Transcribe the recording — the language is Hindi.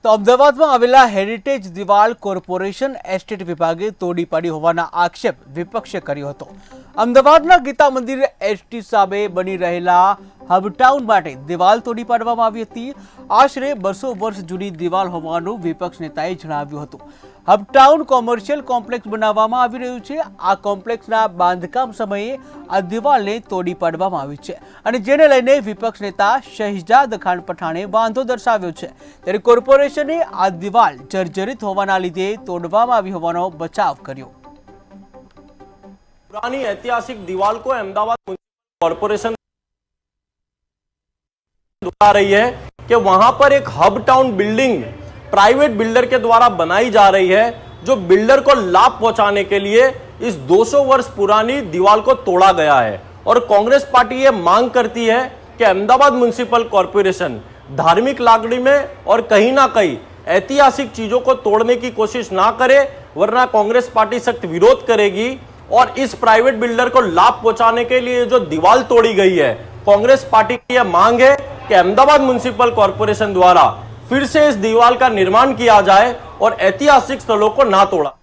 તો અમદાવાદમાં આવેલા હેરિટેજ દિવાલ કોર્પોરેશન એસ્ટેટ વિભાગે તોડી પાડી હોવાના આક્ષેપ વિપક્ષે કર્યો હતો। અમદાવાદના ગીતા મંદિર એસટી સામે બની રહેલા હબટાઉન માટે દિવાલ તોડી પાડવામાં આવી હતી। આશરે 200 વર્ષ જૂની દિવાલ હોવાનું વિપક્ષ નેતાએ જણાવ્યું હતું। હબટાઉન કોમર્શિયલ કોમ્પ્લેક્સ બનાવવામાં આવી રહ્યું છે। આ કોમ્પ્લેક્સના બાંધકામ સમયે આ દિવાલને તોડી પાડવામાં આવી છે અને જેને લઈને વિપક્ષ નેતા શહેજાદ ખાન પઠાણે વાંધો દર્શાવ્યો છે। ત્યારે કોર્પોરેશને આ દિવાલ જર્જરિત હોવાના લીધે તોડવામાં આવી હોવાનો બચાવ કર્યો। पुरानी ऐतिहासिक दीवार को अहमदाबाद म्युनिसिपल कॉर्पोरेशन बता रही है कि वहां पर एक hub town building private builder के द्वारा बनाई जा रही है, जो बिल्डर को लाभ पहुंचाने के लिए इस 200 वर्ष पुरानी दीवार को तोड़ा गया है। और कांग्रेस पार्टी ये मांग करती है कि अहमदाबाद म्युनिसिपल कॉर्पोरेशन धार्मिक लागणी में और कहीं ना कहीं ऐतिहासिक चीजों को तोड़ने की कोशिश ना करे, वरना कांग्रेस पार्टी सख्त विरोध करेगी। और इस प्राइवेट बिल्डर को लाभ पहुंचाने के लिए जो दीवार तोड़ी गई है, कांग्रेस पार्टी की यह मांग है कि अहमदाबाद म्युनिसिपल कॉर्पोरेशन द्वारा फिर से इस दीवार का निर्माण किया जाए और ऐतिहासिक स्थलों को ना तोड़ा।